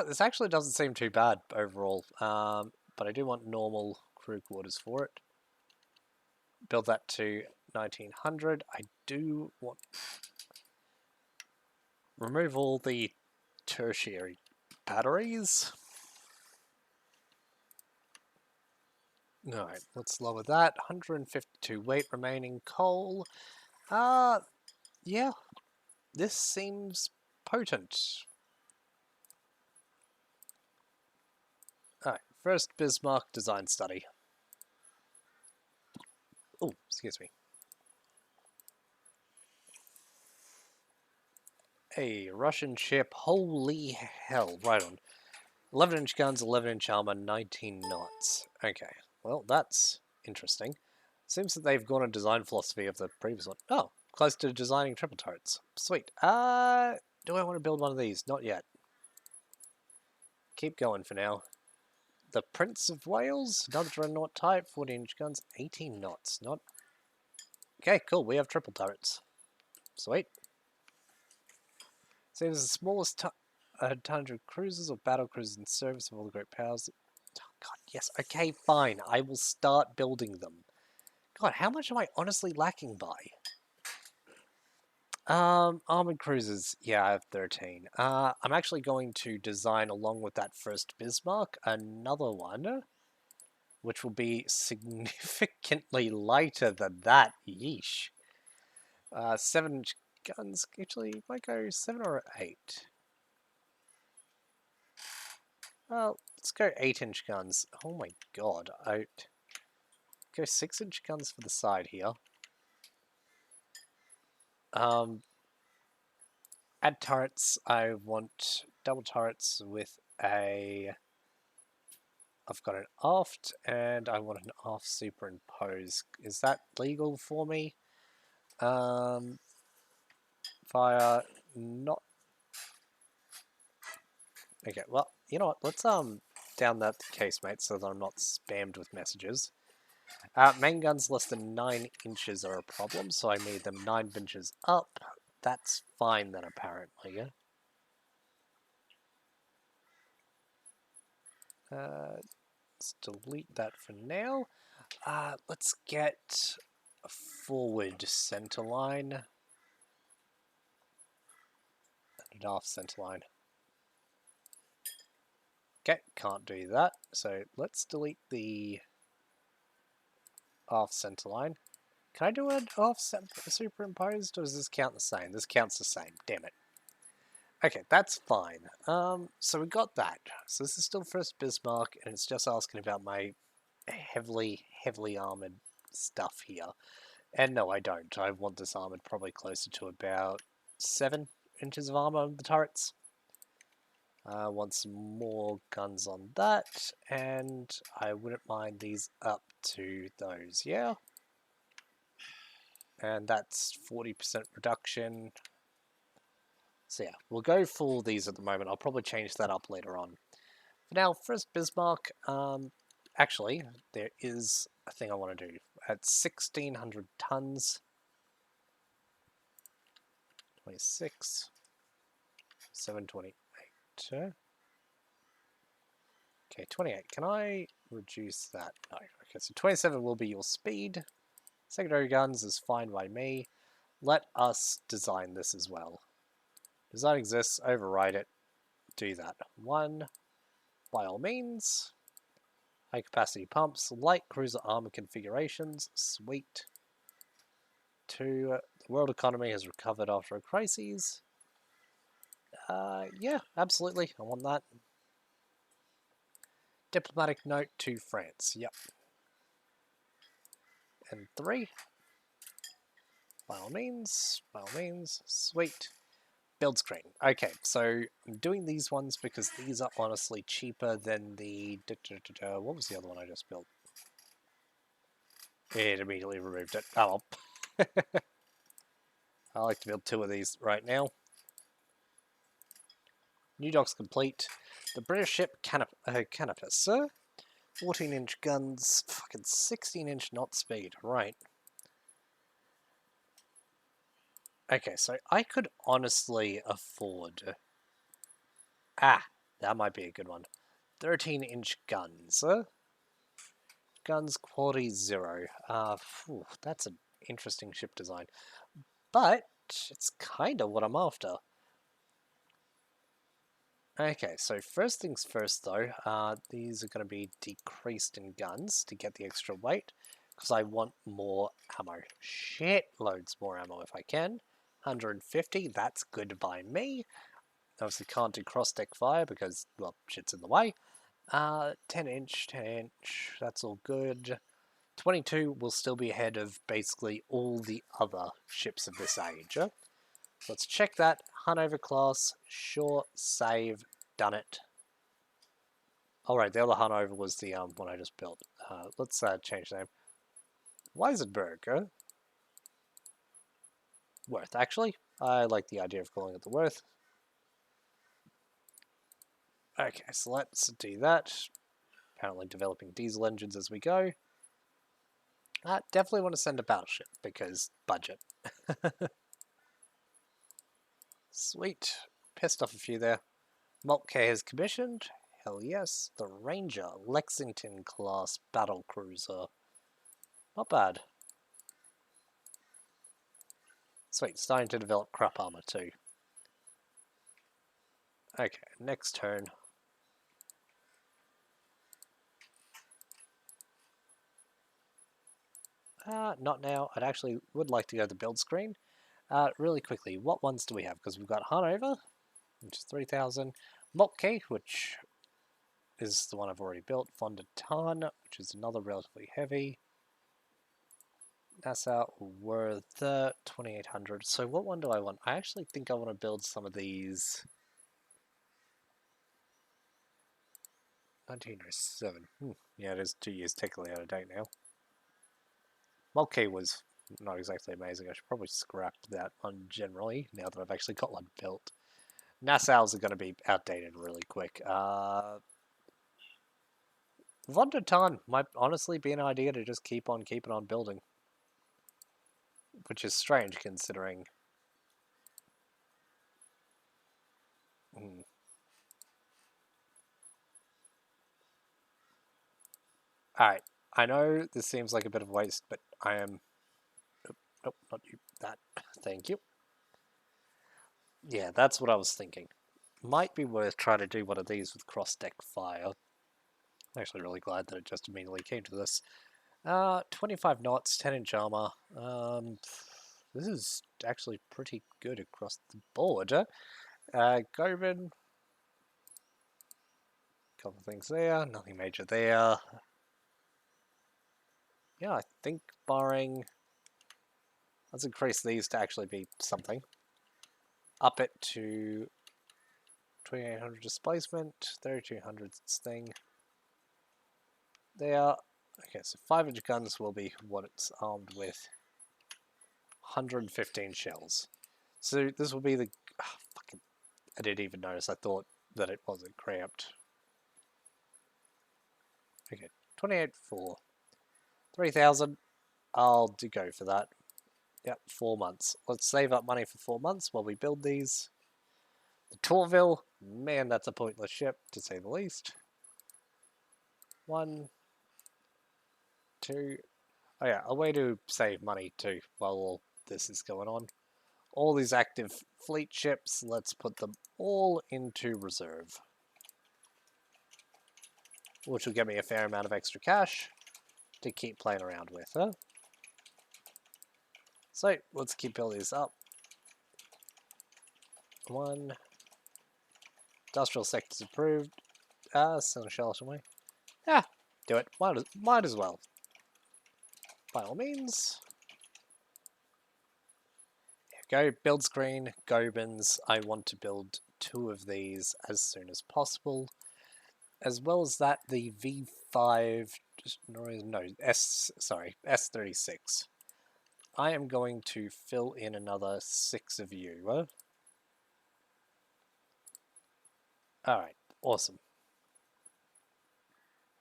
This actually doesn't seem too bad overall. But I do want normal crew quarters for it. Build that to 1900. I do want... Remove all the tertiary batteries. Alright, let's lower that. 152 weight remaining coal. Yeah. This seems potent. Alright, first Bismarck design study. Excuse me. A Russian ship. Holy hell. Right on. 11-inch guns, 11-inch armor, 19 knots. Okay. Well, that's interesting. Seems that they've gone a design philosophy of the previous one. Oh, close to designing triple turrets. Sweet. Do I want to build one of these? Not yet. Keep going for now. The Prince of Wales, another dreadnought type, 40-inch guns, 18 knots. Not okay. Cool. We have triple turrets. Sweet. Seems the smallest tonnage cruisers or battle cruisers in service of all the great powers. Oh, God, yes. Okay, fine. I will start building them. God, how much am I honestly lacking by? Armored cruisers. Yeah, I have 13. I'm actually going to design, along with that first Bismarck, another one, which will be significantly lighter than that. Yeesh. 7-inch guns. Actually, might go 7 or 8. Well, let's go 8-inch guns. Oh my god. I go 6-inch guns for the side here. Add turrets. I want double turrets with a... I've got an aft, and I want an aft superimpose. Is that legal for me? Fire, not... Okay, well, you know what? Let's down that case, mate, so that I'm not spammed with messages. Main guns less than 9 inches are a problem, so I made them 9 inches up. That's fine then, apparently, yeah? Let's delete that for now. Let's get a forward center line and an aft center line. Okay, can't do that. So let's delete the aft center line. Can I do an aft superimposed, or does this count the same? This counts the same. Damn it. Okay, that's fine. So we got that. So this is still first Bismarck, and it's just asking about my heavily armored stuff here. And no, I don't. I want this armored probably closer to about 7 inches of armor on the turrets. I want some more guns on that, and I wouldn't mind these up to those, yeah? And that's 40% reduction. So yeah, we'll go for these at the moment. I'll probably change that up later on. For now, first Bismarck, actually, there is a thing I want to do. At 1,600 tons, 26, 728. Okay, 28. Can I reduce that? No. Okay, so 27 will be your speed. Secondary guns is fine by me. Let us design this as well. Design exists, override it, do that. 1, by all means. High capacity pumps, light cruiser armor configurations, sweet. 2, the world economy has recovered after a crisis. Yeah, absolutely, I want that. Diplomatic note to France, yep. And 3, by all means, sweet. Build screen. Okay, so I'm doing these ones because these are honestly cheaper than the... What was the other one I just built? It immediately removed it. Oh well. I like to build 2 of these right now. New docks complete. The British ship Canopus. 14-inch guns, fucking 16-inch knot speed. Right. Okay, so I could honestly afford... that might be a good one. 13-inch guns. Guns quality 0. That's an interesting ship design. But it's kind of what I'm after. Okay, so first things first though, these are going to be decreased in guns to get the extra weight, because I want more ammo. Shitloads more ammo if I can. 150, that's good by me. Obviously can't do cross-deck fire because, well, shit's in the way. 10 inch, that's all good. 22 will still be ahead of basically all the other ships of this age. Let's check that. Hanover class, sure, save, done it. Alright, the other Hanover was the one I just built. Let's change the name. Weisenberg, Worth, actually. I like the idea of calling it the Worth. Okay, so let's do that. Apparently developing diesel engines as we go. Definitely want to send a battleship, because budget. Sweet. Pissed off a few there. Moltke has commissioned. Hell yes. The Ranger, Lexington class battle cruiser. Not bad. Sweet, starting to develop crap armor too. Okay, next turn. Not now. I'd actually would like to go to the build screen. Really quickly, what ones do we have? Because we've got Hanover, which is 3,000. Moltke, which is the one I've already built. Fondertan, which is another relatively heavy. NASA worth 2,800. So what one do I want? I actually think I want to build some of these. 1907. Yeah, it is 2 years technically out of date now. Moltke was not exactly amazing. I should probably scrap that one generally, now that I've actually got one built. Nassau's are going to be outdated really quick. Vondertan might honestly be an idea to just keep on keeping on building. Which is strange considering... Alright, I know this seems like a bit of waste, but I am... Nope, not you. That. Thank you. Yeah, that's what I was thinking. Might be worth trying to do one of these with cross-deck fire. I'm actually really glad that it just immediately came to this. 25 knots, 10-inch armor. This is actually pretty good across the board. Gobin. Couple things there, nothing major there. Yeah, I think barring... Let's increase these to actually be something. Up it to 2,800 displacement, 3,200 thing. There. Okay, so 5-inch guns will be what it's armed with. 115 shells. So this will be the... fucking, I didn't even notice. I thought that it wasn't cramped. Okay, 28 for 3,000. I'll do go for that. Yep, 4 months. Let's save up money for 4 months while we build these. The Torville, man, that's a pointless ship, to say the least. 1, 2... Oh yeah, a way to save money too while all this is going on. All these active fleet ships, let's put them all into reserve. Which will give me a fair amount of extra cash to keep playing around with, huh? So, let's keep building these up. 1. Industrial sector's approved. Send a shell away. Yeah, do it. Might as well. By all means. Go, build screen, Gobins. I want to build 2 of these as soon as possible. As well as that, the V5, S36. I am going to fill in another 6 of you. Alright, awesome.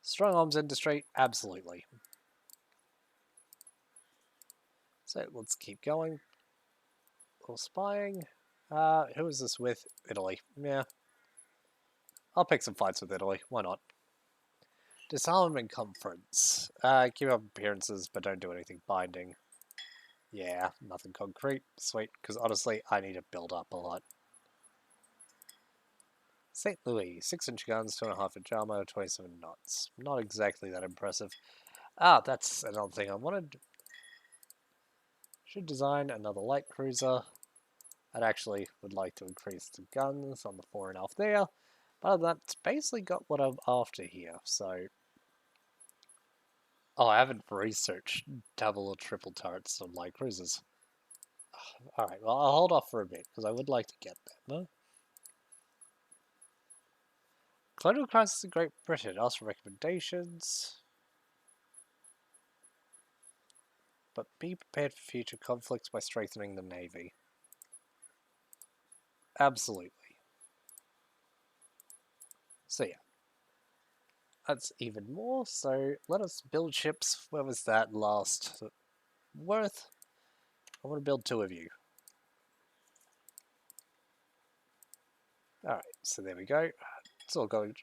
Strong arms industry, absolutely. So let's keep going. Or spying. Who is this with? Italy. Yeah. I'll pick some fights with Italy. Why not? Disarmament conference. Keep up appearances, but don't do anything binding. Yeah, nothing concrete. Sweet, because honestly, I need to build up a lot. St. Louis, 6-inch guns, 2.5-inch armor, 27 knots. Not exactly that impressive. That's another thing I wanted. Should design another light cruiser. I'd actually would like to increase the guns on the 4.5 there. But that's basically got what I'm after here, so... Oh, I haven't researched double or triple turrets on my cruisers. Alright, well, I'll hold off for a bit, because I would like to get them. Huh? Colonial Crisis in Great Britain. Ask for recommendations. But be prepared for future conflicts by strengthening the Navy. Absolutely. So yeah. That's even more, so let us build ships. Where was that last? Worth? I want to build 2 of you. Alright, so there we go. It's all going...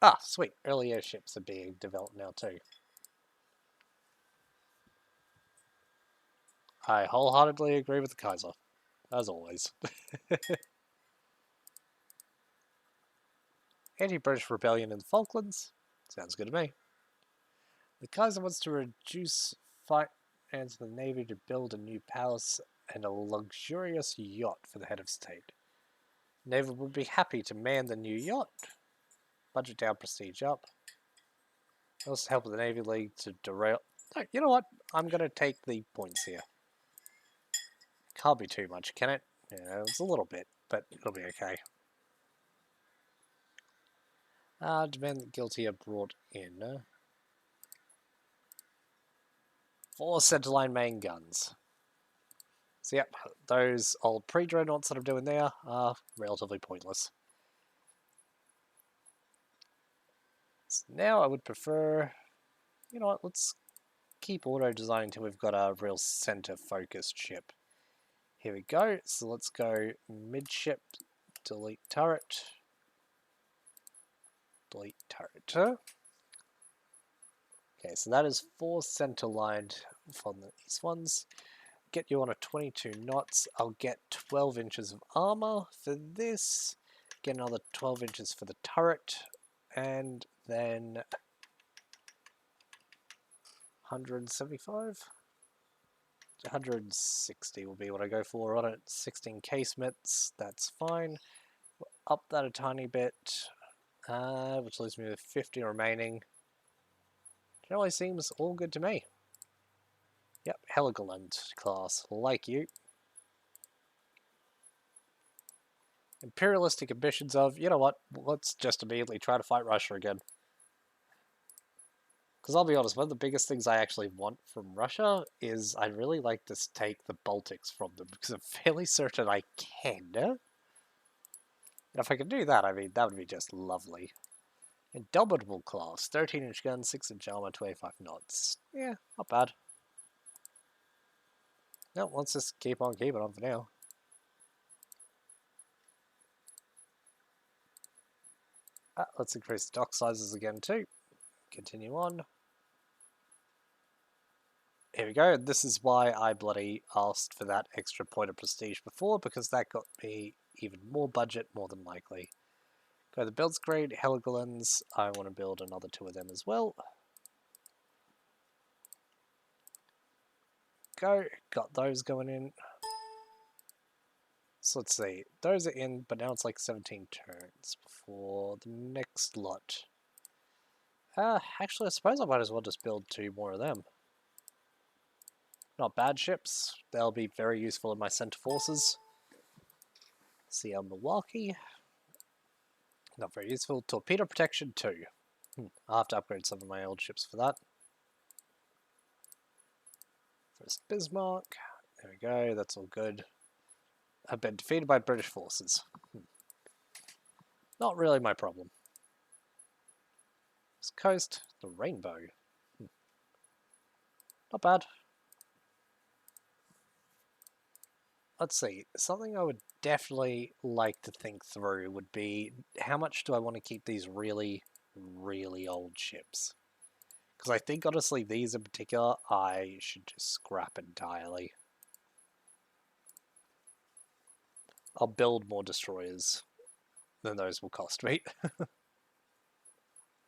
Ah, sweet. Early airships are being developed now too. I wholeheartedly agree with the Kaiser, as always. Anti-British rebellion in the Falklands? Sounds good to me. The Kaiser wants to reduce finance for the Navy to build a new palace and a luxurious yacht for the head of state. Navy would be happy to man the new yacht. Budget down, prestige up. Also help the Navy League to derail... No, you know what? I'm going to take the points here. Can't be too much, can it? Yeah, it's a little bit, but it'll be okay. Demand that guilty are brought in. 4 centerline main guns. So yep, those old pre-dreadnoughts that I'm doing there are relatively pointless. So now I would prefer... You know what, let's keep auto-designing until we've got a real center-focused ship. Here we go, so let's go midship, delete turret, delete turret. Okay, so that is 4 center-lined from these ones. Get you on a 22 knots. I'll get 12 inches of armor for this. Get another 12 inches for the turret. And then 175? 160 will be what I go for on it. 16 casemates, that's fine. Up that a tiny bit, which leaves me with 50 remaining. Generally seems all good to me. Yep, Heligoland class, like you. Imperialistic ambitions of, you know what, let's just immediately try to fight Russia again. Because I'll be honest, one of the biggest things I actually want from Russia is I'd really like to take the Baltics from them, because I'm fairly certain I can. And if I can do that, I mean, that would be just lovely. Indomitable class, 13-inch gun, 6-inch armor, 25 knots. Yeah, not bad. No, let's just keep on keeping on for now. Let's increase the dock sizes again too. Continue on. Here we go. This is why I bloody asked for that extra point of prestige before, because that got me even more budget, more than likely. Go to the build screen, Heligolands. I want to build another 2 of them as well. Go. Got those going in. So let's see. Those are in, but now it's like 17 turns before the next lot. Actually, I suppose I might as well just build 2 more of them. Not bad ships. They'll be very useful in my center forces. See our Milwaukee. Not very useful. Torpedo protection 2. I'll have to upgrade some of my old ships for that. First Bismarck. There we go. That's all good. Have been defeated by British forces. Not really my problem. West Coast. The Rainbow. Not bad. Let's see. Something I would definitely like to think through would be how much do I want to keep these really, really old ships? Because I think, honestly, these in particular, I should just scrap entirely. I'll build more destroyers than those will cost me.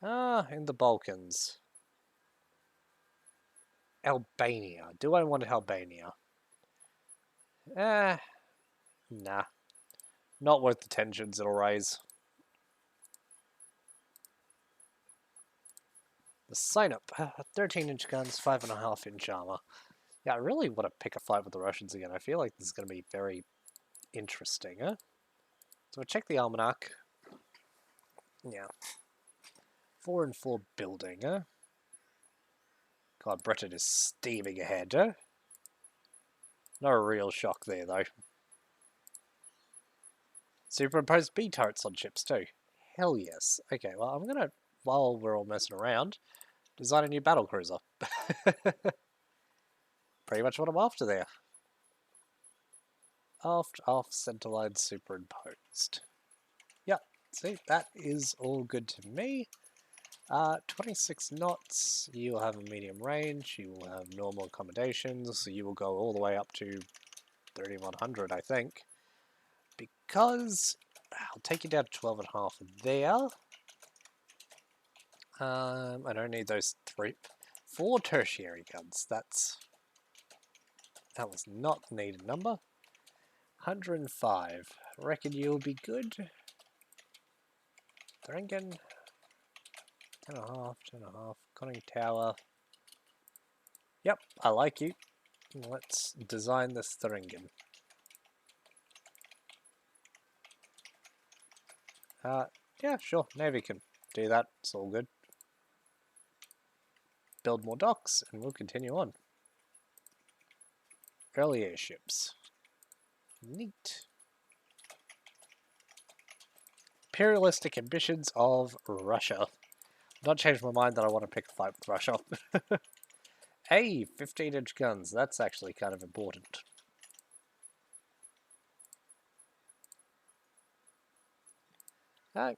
In the Balkans. Albania. Do I want Albania? Nah. Not worth the tensions it'll raise. Sign up. 13-inch guns, 5.5-inch armor. Yeah, I really want to pick a fight with the Russians again. I feel like this is going to be very interesting. So we'll check the almanac. Yeah. 4 and 4 building. God, Britain is steaming ahead. No real shock there, though. Superimposed B turrets on ships, too. Hell yes. Okay, well, I'm going to, while we're all messing around, design a new battle cruiser. Pretty much what I'm after there. Aft, off, centerline superimposed. Yep, see, that is all good to me. 26 knots, you will have a medium range, you will have normal accommodations, so you will go all the way up to 3100, I think. Because I'll take you down to 12.5 there. I don't need those 4 tertiary guns. That was not the needed number. 105. I reckon you'll be good. Thringen. 10.5, 10.5. Conning Tower. Yep, I like you. Let's design this Thringen. Yeah, sure. Navy can do that. It's all good. Build more docks, and we'll continue on. Early airships. Neat. Imperialistic ambitions of Russia. I've not changed my mind that I want to pick a fight with Russia. Hey, 15-inch guns. That's actually kind of important.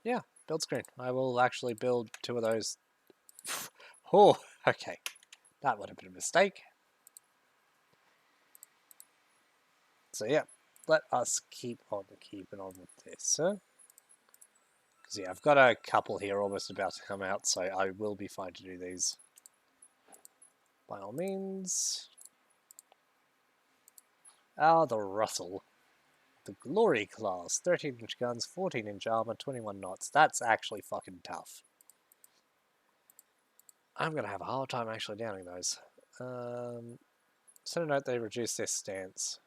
Yeah, build screen. I will actually build 2 of those. Oh, okay. That would have been a mistake. So yeah, let us keep on keeping on with this. Because yeah, I've got a couple here almost about to come out, so I will be fine to do these. By all means. The Russell. The Glory class. 13-inch guns, 14-inch armor, 21 knots. That's actually fucking tough. I'm going to have a hard time actually downing those. Send a note they reduce their stance.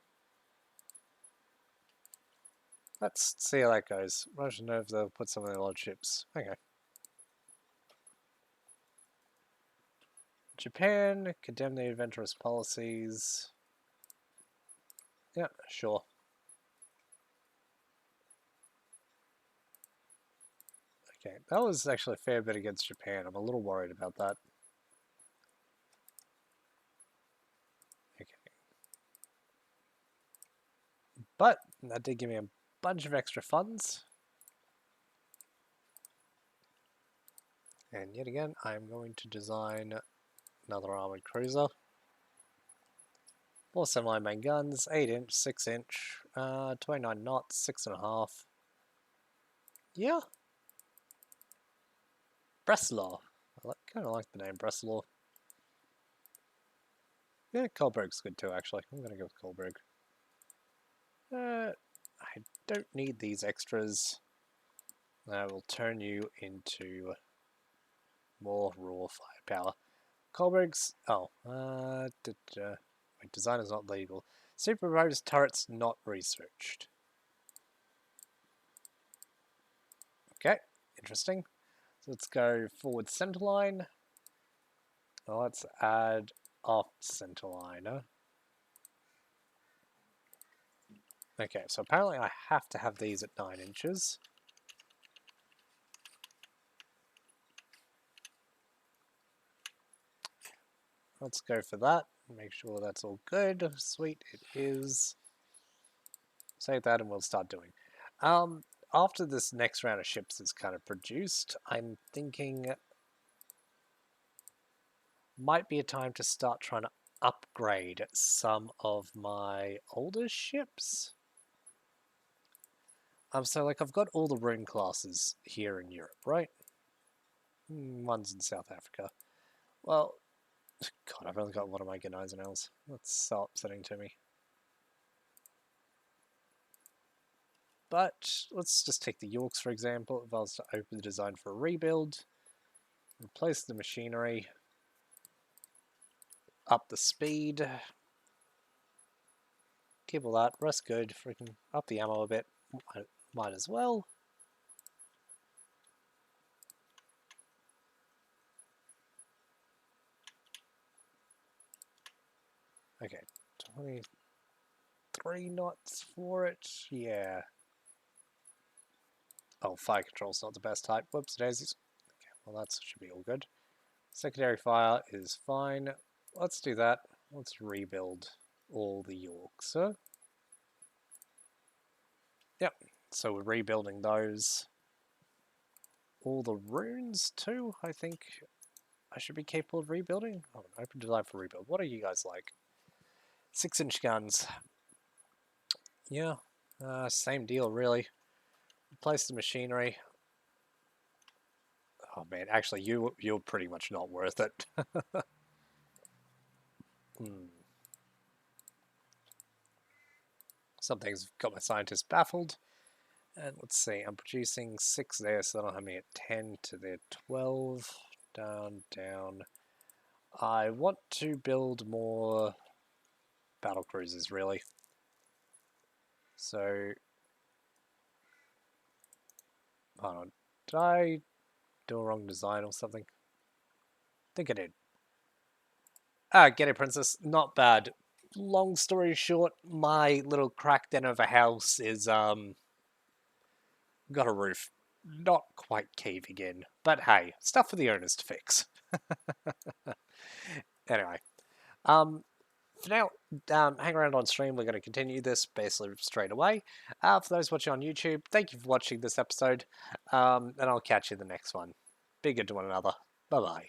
Let's see how that goes. Russian know if they'll put some of their large ships. Okay. Japan, condemn the adventurous policies. Yeah, sure. Okay, that was actually a fair bit against Japan. I'm a little worried about that. Okay. But that did give me a bunch of extra funds. And yet again, I'm going to design another armored cruiser. 4 semi-main guns, 8-inch, 6-inch, 29 knots, 6.5. Yeah. Breslau. I kind of like the name Breslau. Yeah, Kohlberg's good too, actually. I'm going to go with Kohlberg. I don't need these extras. I will turn you into more raw firepower. Kohlberg's... Oh. Wait, design is not legal. Superimposed turrets not researched. Okay, interesting. So let's go forward centerline. Well, let's add off centerline. Okay, so apparently I have to have these at 9 inches. Let's go for that. Make sure that's all good. Sweet, it is. Save that and we'll start doing. After this next round of ships is kind of produced, I'm thinking might be a time to start trying to upgrade some of my older ships. So like I've got all the rune classes here in Europe, right? One's in South Africa. Well, God, I've only got one of my Gneisenels. That's so upsetting to me. But let's just take the Yorks for example. If I was to open the design for a rebuild, Replace the machinery. Up the speed. Keep all that. Rest good. Freaking up the ammo a bit. Might as well. Okay. 23 knots for it. Yeah. Oh, fire control's not the best type. Whoops, daisies. Okay, well that should be all good. Secondary fire is fine. Let's do that. Let's rebuild all the Yorks. Yep. So we're rebuilding those. All the runes too, I think I should be capable of rebuilding. Oh, open design for rebuild. What are you guys like? 6-inch guns. Yeah. Same deal really. Replace the machinery. Oh man, actually you're pretty much not worth it. Something's got my scientists baffled. And let's see, I'm producing 6 there, so that'll have me at 10 to their 12. Down, down. I want to build more battle cruisers, really. So, hold on. Did I do a wrong design or something? I think I did. Ah, get it, princess. Not bad. Long story short, my little cracked in of a house is, got a roof. Not quite caving in. But hey, stuff for the owners to fix. Anyway, for now, hang around on stream. We're going to continue this basically straight away. For those watching on YouTube, thank you for watching this episode, and I'll catch you in the next one. Be good to one another. Bye bye.